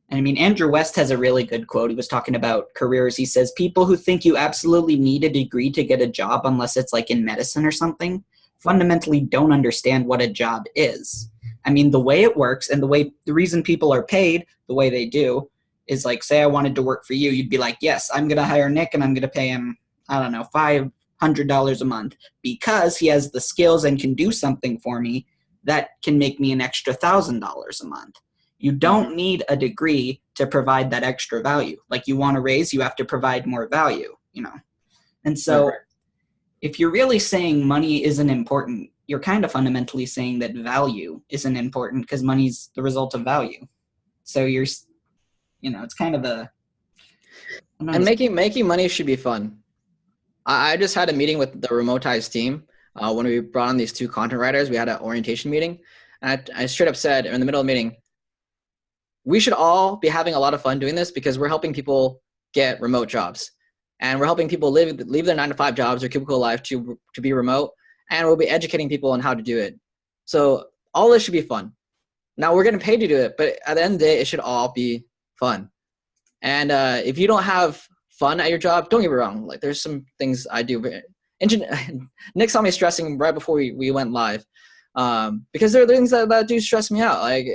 And I mean, Andrew West has a really good quote. He was talking about careers. He says, people who think you absolutely need a degree to get a job, unless it's like in medicine or something, fundamentally don't understand what a job is. I mean, the way it works and the reason people are paid the way they do is like, say I wanted to work for you, you'd be like, yes, I'm going to hire Nick and I'm going to pay him, I don't know, $500 a month because he has the skills and can do something for me that can make me an extra $1,000 a month. You Mhm. don't need a degree to provide that extra value. Like you want to raise, you have to provide more value, you know. And Right. so if you're really saying money isn't important, you're kind of fundamentally saying that value isn't important because money's the result of value. So you're, you know, it's kind of a, I don't And know, making money should be fun. I just had a meeting with the Remotize team when we brought on these two content writers. We had an orientation meeting, and I straight up said in the middle of the meeting, we should all be having a lot of fun doing this because we're helping people get remote jobs, and we're helping people leave their 9 to 5 jobs or cubicle life to be remote, and we'll be educating people on how to do it. So all this should be fun. Now we're getting paid to do it, but at the end of the day, it should all be fun. And if you don't have fun at your job, don't get me wrong. Like there's some things I do. Nick saw me stressing right before we went live because there are things that do stress me out. Like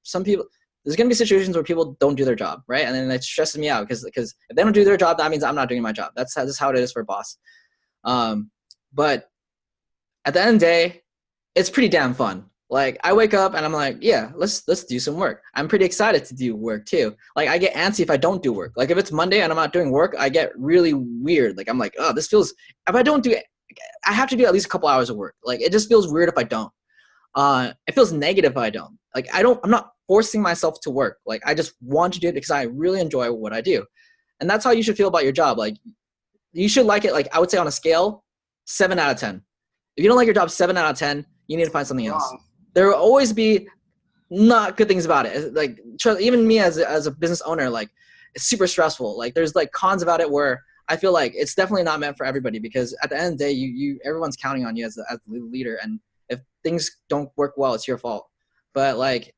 some people. There's gonna be situations where people don't do their job, right? And then it stresses me out because if they don't do their job, that means I'm not doing my job. That's how it is for a boss. But at the end of the day, it's pretty damn fun. Like I wake up and I'm like, yeah, let's do some work. I'm pretty excited to do work too. Like I get antsy if I don't do work. Like if it's Monday and I'm not doing work, I get really weird. Like I'm like, oh, this feels. If I don't do it, I have to do at least a couple hours of work. Like it just feels weird if I don't. It feels negative if I don't. Like I'm not forcing myself to work. Like I just want to do it because I really enjoy what I do, and that's how you should feel about your job. Like you should like it. Like I would say on a scale, 7 out of 10. If you don't like your job 7 out of 10, you need to find something else. wrong. There will always be not good things about it. Like even me as a business owner, like it's super stressful. Like there's like cons about it where I feel like it's definitely not meant for everybody because at the end of the day, you everyone's counting on you as the leader, and if things don't work well, it's your fault. But like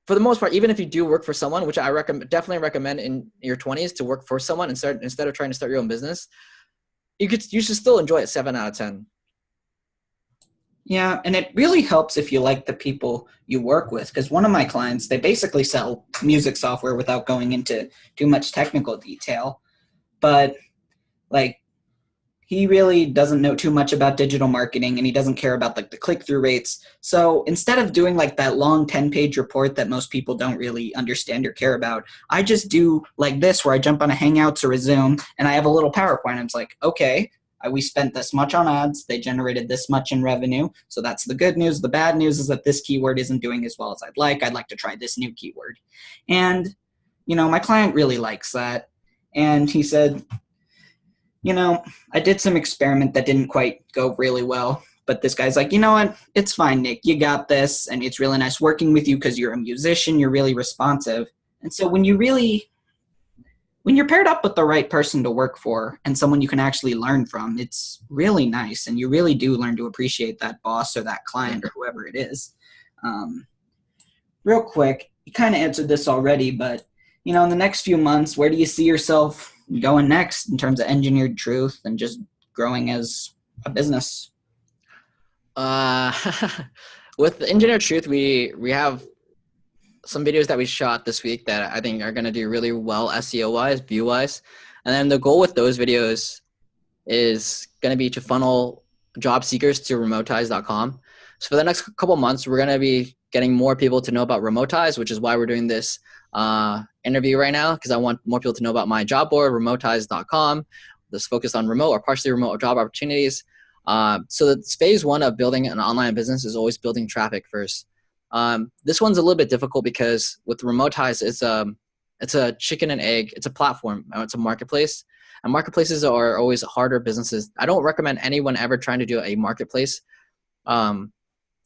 for the most part, even if you do work for someone, which I definitely recommend in your 20s to work for someone instead of trying to start your own business, you should still enjoy it 7 out of 10. Yeah, and it really helps if you like the people you work with. Because one of my clients, they basically sell music software without going into too much technical detail. But like he really doesn't know too much about digital marketing and he doesn't care about like the click-through rates. So instead of doing like that long 10-page report that most people don't really understand or care about, I just do like this where I jump on a Hangouts or a Zoom and I have a little PowerPoint. I'm like, okay, we spent this much on ads. They generated this much in revenue. So that's the good news. The bad news is that this keyword isn't doing as well as I'd like. I'd like to try this new keyword. And, you know, my client really likes that. And he said, you know, I did some experiment that didn't quite go really well. But this guy's like, you know what? It's fine, Nick. You got this. And it's really nice working with you because you're a musician. You're really responsive. And so when you're paired up with the right person to work for and someone you can actually learn from, it's really nice. And you really do learn to appreciate that boss or that client or whoever it is. Um, Real quick, you kind of answered this already, but, you know, in the next few months, where do you see yourself going next in terms of engineered truth and just growing as a business? Uh, with Engineer Truth, we have some videos that we shot this week that I think are going to do really well SEO wise, view wise. And then the goal with those videos is going to be to funnel job seekers to remotize.com. So for the next couple months, we're going to be getting more people to know about Remotize, which is why we're doing this interview right now, because I want more people to know about my job board, remotize.com. This focused on remote or partially remote job opportunities. So that's phase one of building an online business is always building traffic first. This one's a little bit difficult because with Remotize, it's a chicken and egg. It's a platform. It's a marketplace. And marketplaces are always harder businesses. I don't recommend anyone ever trying to do a marketplace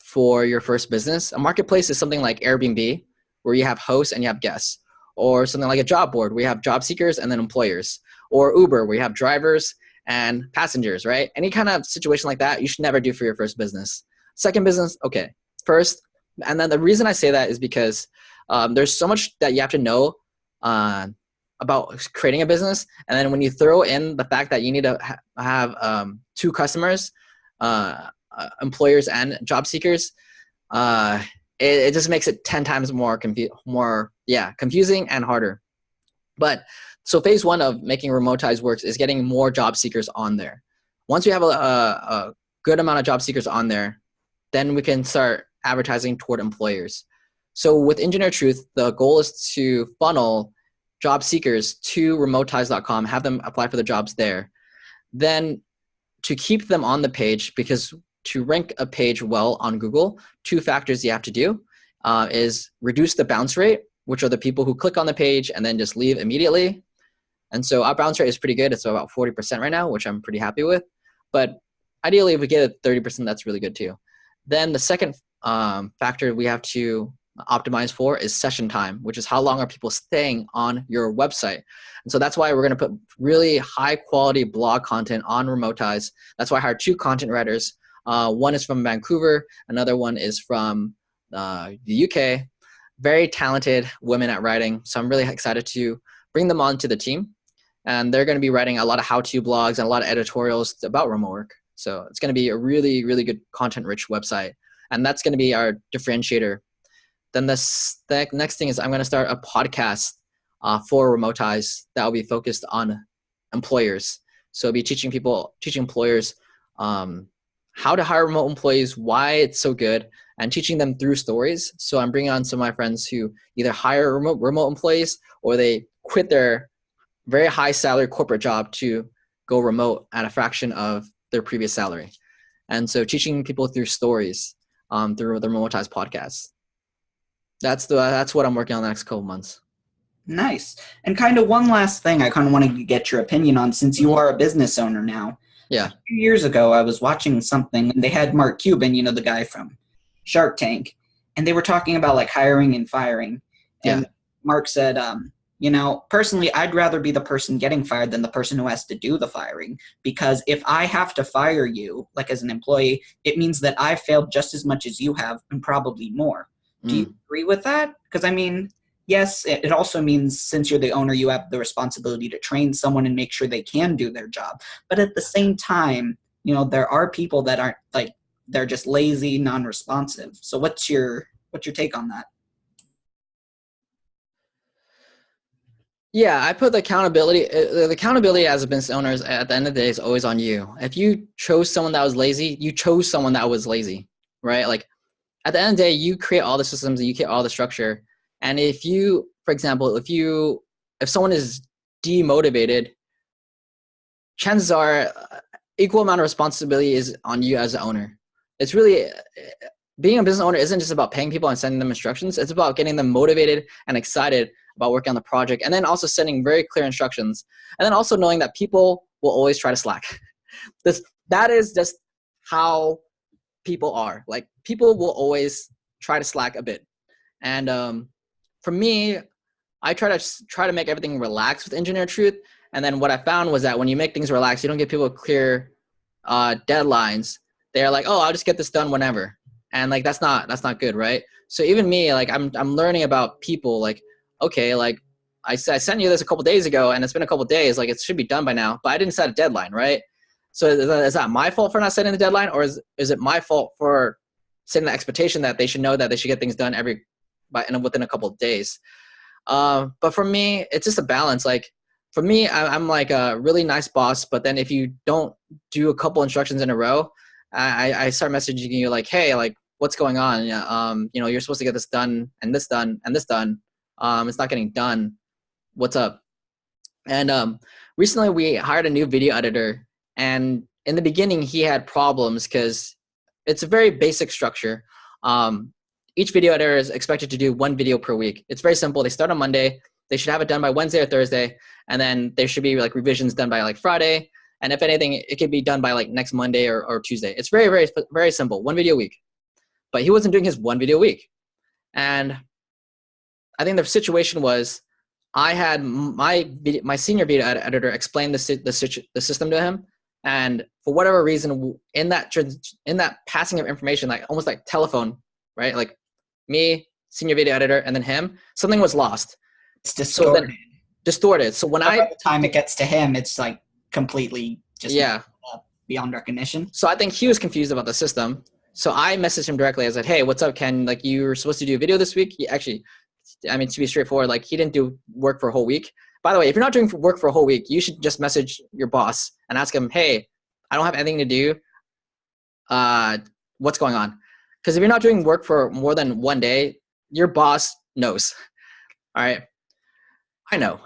for your first business. A marketplace is something like Airbnb, where you have hosts and you have guests, or something like a job board where you have job seekers and then employers, or Uber where you have drivers and passengers, right? Any kind of situation like that, you should never do for your first business. Second business, okay. First, and then the reason I say that is because there's so much that you have to know about creating a business. And then when you throw in the fact that you need to have two customers, employers and job seekers, it just makes it 10 times more confusing and harder. But so phase one of making Remotize works is getting more job seekers on there. Once we have a good amount of job seekers on there, then we can start advertising toward employers. So with Engineer Truth, the goal is to funnel job seekers to remotize.com, have them apply for the jobs there. Then to keep them on the page, because to rank a page well on Google, 2 factors you have to do is reduce the bounce rate, which are the people who click on the page and then just leave immediately. And so our bounce rate is pretty good. It's about 40% right now, which I'm pretty happy with. But ideally, if we get it 30%, that's really good too. Then the second factor we have to optimize for is session time, which is how long are people staying on your website. And so that's why we're going to put really high quality blog content on Remotize. That's why I hired 2 content writers. One is from Vancouver. Another one is from the UK. Very talented women at writing. So I'm really excited to bring them onto the team. And they're going to be writing a lot of how-to blogs and a lot of editorials about remote work. So it's going to be a really, really good content-rich website. And that's going to be our differentiator. Then the next thing is I'm going to start a podcast for Remotize that will be focused on employers. So I'll be teaching employers how to hire remote employees, why it's so good, and teaching them through stories. So I'm bringing on some of my friends who either hire remote employees or they quit their very high salary corporate job to go remote at a fraction of their previous salary. And so teaching people through stories through the Remotize podcast. That's what I'm working on the next couple months. Nice. And kind of one last thing I kind of wanted to get your opinion on, since you are a business owner now. Yeah. A few years ago, I was watching something, and they had Mark Cuban, the guy from Shark Tank, and they were talking about like hiring and firing. And Mark said, personally, I'd rather be the person getting fired than the person who has to do the firing, because if I have to fire you, like as an employee, it means that I failed just as much as you have and probably more. Do you agree with that? Because yes, it also means since you're the owner, you have the responsibility to train someone and make sure they can do their job. But at the same time, there are people that aren't like, they're just lazy, non-responsive. So what's your take on that? Yeah, I put the accountability as a business owner is, at the end of the day, is always on you. If you chose someone that was lazy, you chose someone that was lazy, right? Like at the end of the day, you create all the systems and you create all the structure. And if you, for example, if someone is demotivated, chances are equal amount of responsibility is on you as the owner. It's really, being a business owner isn't just about paying people and sending them instructions. It's about getting them motivated and excited about working on the project, and then also sending very clear instructions, and then also knowing that people will always try to slack. That is just how people are. Like people will always try to slack a bit. And for me, I try to make everything relaxed with Engineer Truth. And then what I found was that when you make things relaxed, you don't give people clear deadlines. They're like, oh, I'll just get this done whenever. And like, that's not good. Right. So even me, like I'm learning about people, like, okay, like I sent you this a couple days ago and it's been a couple days, like it should be done by now, but I didn't set a deadline. Right. So is that my fault for not setting the deadline, or is it my fault for setting the expectation that they should know that they should get things done within a couple of days? But for me, it's just a balance. Like for me, I'm like a really nice boss, but then if you don't do a couple instructions in a row, I start messaging you like, hey, like what's going on? You're supposed to get this done and this done and this done. It's not getting done. What's up? And recently we hired a new video editor, and in the beginning he had problems because it's a very basic structure. Each video editor is expected to do 1 video per week. It's very simple. They start on Monday. They should have it done by Wednesday or Thursday, and then there should be like revisions done by like Friday. And if anything, it could be done by like next Monday or Tuesday. It's very, very, very simple. 1 video a week. But he wasn't doing his 1 video a week. And I think the situation was I had my senior video editor explain the system to him. And for whatever reason, in that passing of information, like almost like telephone, right? Like me, senior video editor, and then him, something was lost. It's distorted. So distorted. So by the time it gets to him, it's like completely just beyond recognition. So I think he was confused about the system. So I messaged him directly. I said, hey, what's up, Ken? Like you were supposed to do a video this week. To be straightforward, like he didn't do work for a whole week. By the way, if you're not doing work for a whole week, you should just message your boss and ask him, hey, I don't have anything to do. What's going on? Because if you're not doing work for more than 1 day, your boss knows. All right. I know. All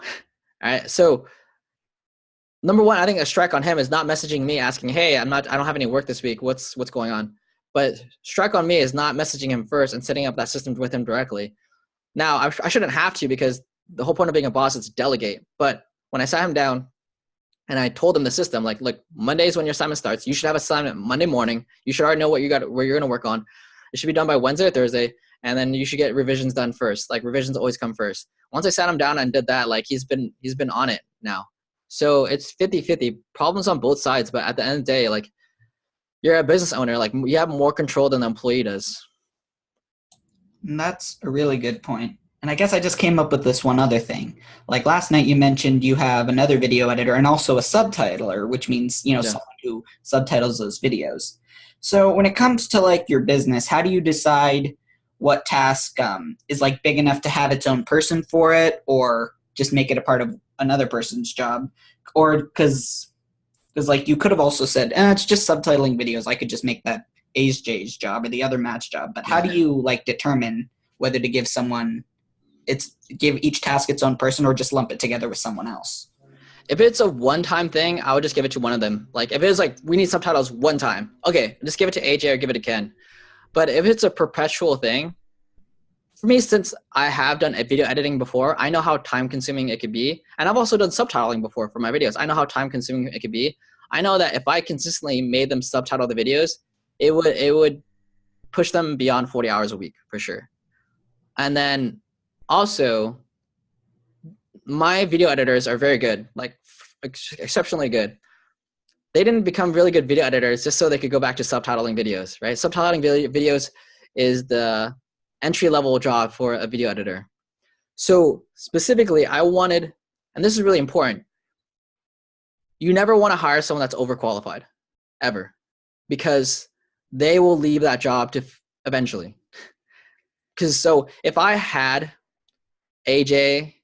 right. So number one, I think a strike on him is not messaging me asking, hey, I don't have any work this week. What's going on? But strike on me is not messaging him first and setting up that system with him directly. Now, I shouldn't have to, because the whole point of being a boss is to delegate. But when I sat him down and I told him the system, like, look, Monday's when your assignment starts. You should have assignment Monday morning. You should already know where you're going to work on. It should be done by Wednesday or Thursday. And then you should get revisions done first. Like, revisions always come first. Once I sat him down and did that, like, he's been on it now. So it's 50-50, problems on both sides. But at the end of the day, like, you're a business owner. Like, you have more control than the employee does. And that's a really good point. And I guess I just came up with this one other thing. Like last night you mentioned you have another video editor and also a subtitler, which means, someone who subtitles those videos. So when it comes to like your business, how do you decide what task is like big enough to have its own person for it, or just make it a part of another person's job? Or because like you could have also said, it's just subtitling videos. I could just make that AJ's job or the other Matt's job. But how do you like determine whether to give each task its own person or just lump it together with someone else? If it's a one-time thing, I would just give it to one of them. Like if it's like, we need subtitles one time, okay, just give it to AJ or give it to Ken. But if it's a perpetual thing, for me, since I have done video editing before, I know how time-consuming it could be. And I've also done subtitling before for my videos. I know how time-consuming it could be. I know that if I consistently made them subtitle the videos, it would push them beyond 40 hours a week for sure. And then also, my video editors are very good, like exceptionally good. They didn't become really good video editors just so they could go back to subtitling videos, right? Subtitling videos is the entry-level job for a video editor. So specifically, I wanted, and this is really important, you never want to hire someone that's overqualified, ever, because they will leave that job to eventually. Because so if I had AJ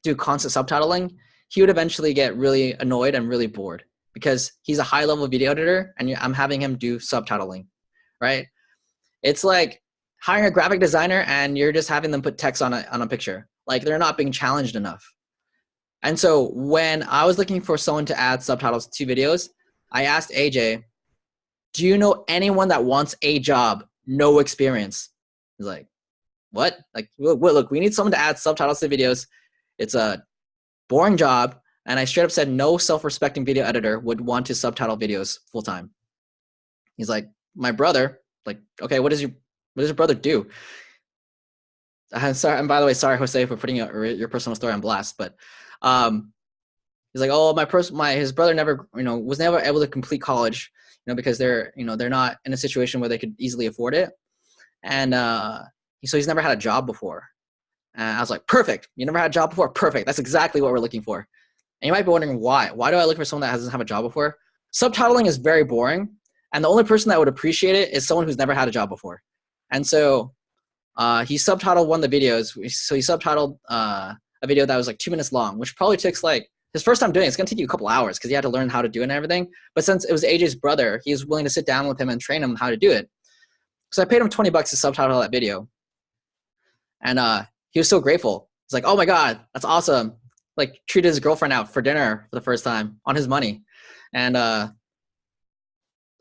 do constant subtitling, he would eventually get really annoyed and really bored because he's a high-level video editor and I'm having him do subtitling, right? It's like hiring a graphic designer and you're just having them put text on a picture. Like they're not being challenged enough. And so when I was looking for someone to add subtitles to videos, I asked AJ, do you know anyone that wants a job, no experience? He's like, what? Like, look, we need someone to add subtitles to videos. It's a boring job. And I straight up said no self-respecting video editor would want to subtitle videos full time. He's like, my brother. Like, okay, what does your brother do? I'm sorry, and by the way, sorry, Jose, for putting your personal story on blast. But he's like, oh, his brother never, was never able to complete college, because they're not in a situation where they could easily afford it, and so he's never had a job before. And I was like, perfect. You never had a job before? Perfect. That's exactly what we're looking for. And you might be wondering why. Why do I look for someone that doesn't have a job before? Subtitling is very boring. And the only person that would appreciate it is someone who's never had a job before. And so he subtitled one of the videos. So he subtitled a video that was like 2 minutes long, which probably takes like, his first time doing it, it's going to take you a couple hours because he had to learn how to do it and everything. But since it was AJ's brother, he was willing to sit down with him and train him how to do it. So I paid him $20 to subtitle that video. And he was so grateful. He's like, oh my God, that's awesome. Like treated his girlfriend out for dinner for the first time on his money. And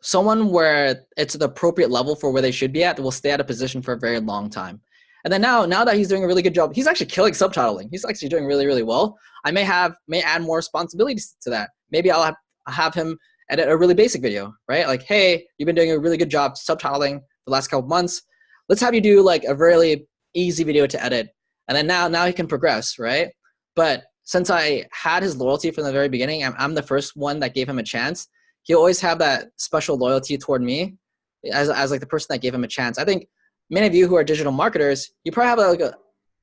someone where it's the appropriate level for where they should be at will stay at a position for a very long time. And then now that he's doing a really good job, he's actually killing subtitling. He's actually doing really, really well. I may add more responsibilities to that. Maybe I'll have him edit a really basic video, right? Like, hey, you've been doing a really good job subtitling the last couple months. Let's have you do like a really easy video to edit. And then now he can progress, right? But since I had his loyalty from the very beginning, I'm the first one that gave him a chance. He'll always have that special loyalty toward me as like the person that gave him a chance. I think many of you who are digital marketers, you probably have like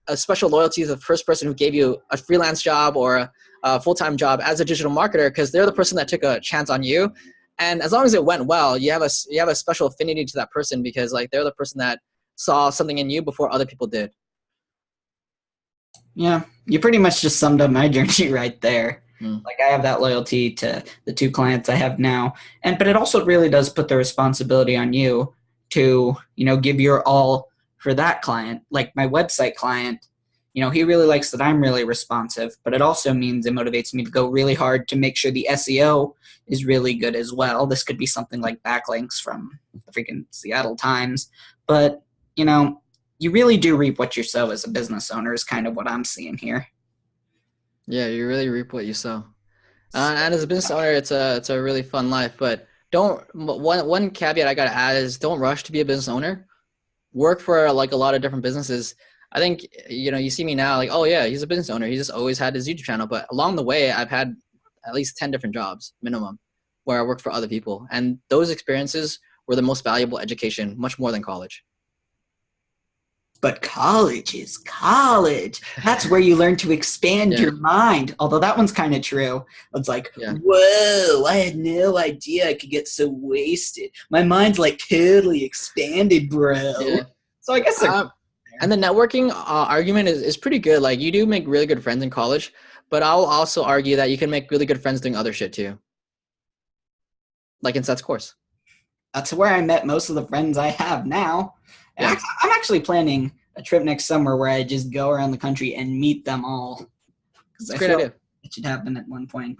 a special loyalty to the first person who gave you a freelance job or a full-time job as a digital marketer because they're the person that took a chance on you. And as long as it went well, you have a special affinity to that person because like they're the person that saw something in you before other people did. Yeah, you pretty much just summed up my journey right there. Like I have that loyalty to the 2 clients I have now. But it also really does put the responsibility on you to, give your all for that client. Like my website client, he really likes that I'm really responsive, but it also means it motivates me to go really hard to make sure the SEO is really good as well. This could be something like backlinks from the freaking Seattle Times, but you really do reap what you sow as a business owner is kind of what I'm seeing here. Yeah, you really reap what you sow. And as a business owner, it's a really fun life. But don't one caveat I gotta add is don't rush to be a business owner. Work for like a lot of different businesses. I think you see me now like, oh yeah, he's a business owner. He just always had his YouTube channel. But along the way, I've had at least 10 different jobs minimum where I worked for other people, and those experiences were the most valuable education, much more than college. But college is college. That's where you learn to expand Yeah, your mind. Although that one's kind of true. It's like, yeah, whoa, I had no idea I could get so wasted. My mind's like totally expanded, bro. yeah. So I guess they're And the networking argument is pretty good. Like you do make really good friends in college, but I'll also argue that you can make really good friends doing other shit too, like in Seth's course. that's where I met most of the friends I have now. Yeah, I'm actually planning a trip next summer where I just go around the country and meet them all. Because it's a I great feel idea. it should happen at one point.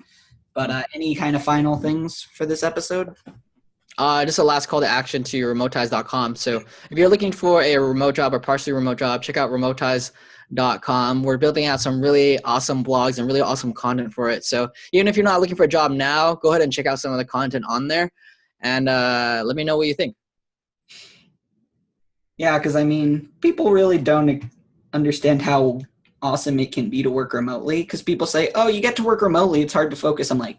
But any kind of final things for this episode? Just a last call to action to remotize.com. So if you're looking for a remote job or partially remote job, check out remotize.com. We're building out some really awesome blogs and really awesome content for it. So even if you're not looking for a job now, go ahead and check out some of the content on there and let me know what you think. Yeah, because people really don't understand how awesome it can be to work remotely. Because people say, "Oh, you get to work remotely; it's hard to focus." I'm like,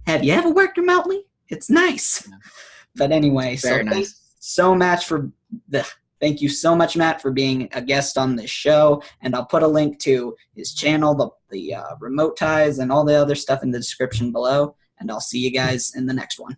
"Have you ever worked remotely? It's nice." Yeah. But anyway, It's very nice. thank you so much, Matt, for being a guest on this show. And I'll put a link to his channel, the remote ties, and all the other stuff in the description below. And I'll see you guys in the next one.